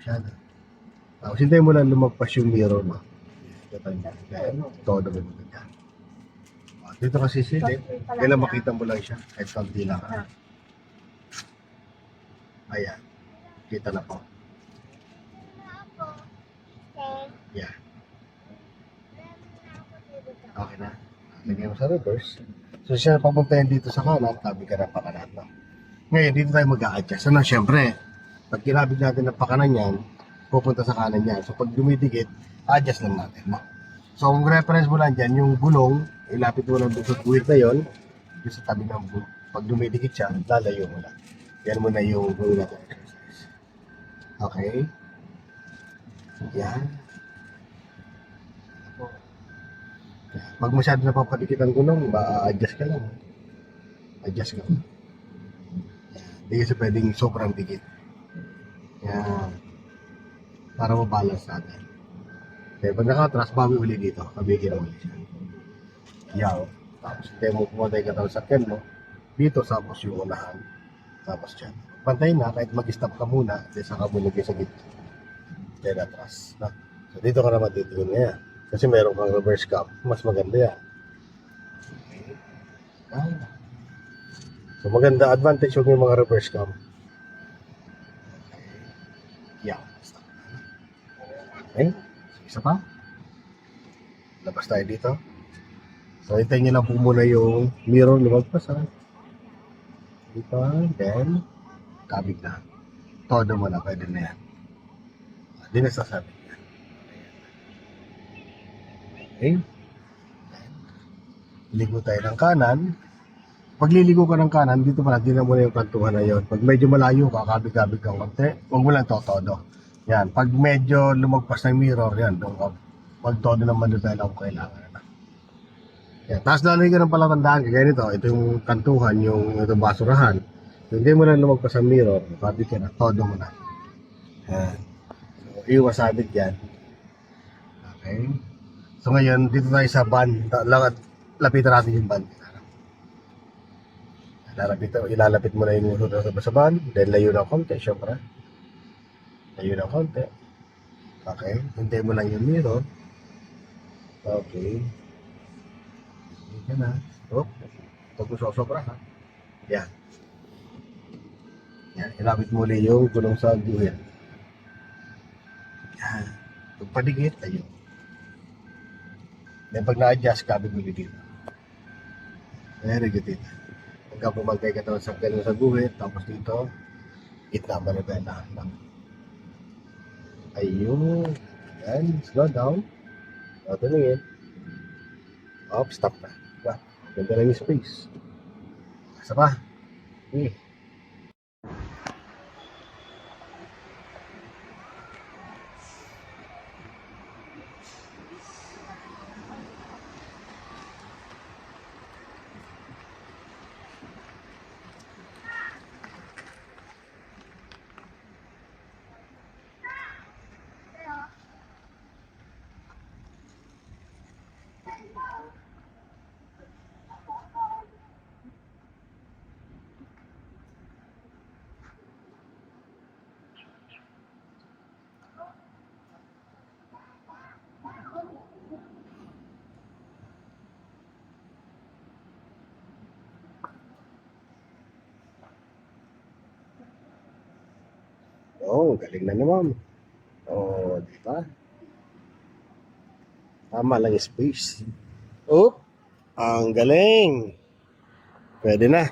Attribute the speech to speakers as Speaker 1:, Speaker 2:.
Speaker 1: masyado. Tapos hintayin mo lang lumagpas yung mirror mo. Then, todo mo maganda. Dito kasi silip, kailan makita mo lang siya, kahit konti lang. Ayan, kita na po. Yeah. Okay na. Lagyan mo sa reverse. So siya papuntahin dito sa kanan, tabi ka na pa kanan. No? Ngayon, dito tayo mag-a-adjust. Ano, syempre, pag kinabig natin ng pakanan yan, pupunta sa kanan yan. So pag dumidikit, adjust lang natin. No? So kung reference mo lang dyan, yung gulong, ilapit mo lang doon sa guhit na yon, yung sa tabi ng gulong. Pag dumidikit siya, lalayo mo lang. Yan mo na yung gulong natin exercise. Okay? Yan. Pag masyado na papadikit ang gulong, adjust ka lang. Adjust ka lang. Hindi kasi pwedeng sobrang dikit. Yan. Para mabalance natin. Okay, pag nakatras, bawi uli dito. Kabigyan mo ulit siya. Yaw. Tapos hindi mo pumatay ka sa sakyan mo. Dito, tapos yung unahan. Tapos dyan. Pantay na, kahit mag-stop ka muna, then saka mo lagay sa gitna. Then atras. Na. So dito ka naman titingin nga yan. Kasi meron kang reverse cam. Mas maganda yan. Okay. So maganda, advantage yung mga reverse cam. Okay. Yeah. Okay. So isa pa. Labas tayo dito. So hintayin nyo lang po muna yung mirror lumagpas ha. Dito. Then kabig na. Todo mo na. Pwede na yan. Hindi na sasabi yan. Okay. Ligo tayo ng kanan. Pag liligo ka ng kanan, dito pala, tingnan mo na yung kantuhan na yun. Pag medyo malayo ka, kabig-kabig kang konti, huwag mo lang todo. Yan. Pag medyo lumagpas ng mirror, yan. Pag todo naman doon tayo lang kung kailangan na. Yan. Tapos lalagay ka ng palatandaan, kaya nito, ito yung kantuhan, yung itong basurahan. So, hindi mo lang lumagpas ang mirror, kabig ka na, todo mo na. Yan. So, iwasabit yan. Okay. So ngayon, dito tayo sa van. Lapitan natin yung van. Ilalapit mo na yung ulo sa van. Then layo ng konti, syempre. Layo ng konti. Okay. Hintay mo lang yung mirror. Okay. Hindi ka na. Oh. Huwag mo sosobra ha. Yan. Yan. Ilapit mo ulit yung gulong sa guhit. Yan. Pagpadikit, ayun. Then pag na-adjust, kabig mo dito. Very good dito. Hanggang pumagkay ka sa ganun sa guhit, tapos dito, gitna manibela. Ayun. Yan. Slow down. Tumingin. Up, stop na. Diba? Ganda lang yung space. Isa pa. Okay. Oh, galing na naman. Oh, di ba? Tama lang yung space. Oh, ang galing. Pwede na.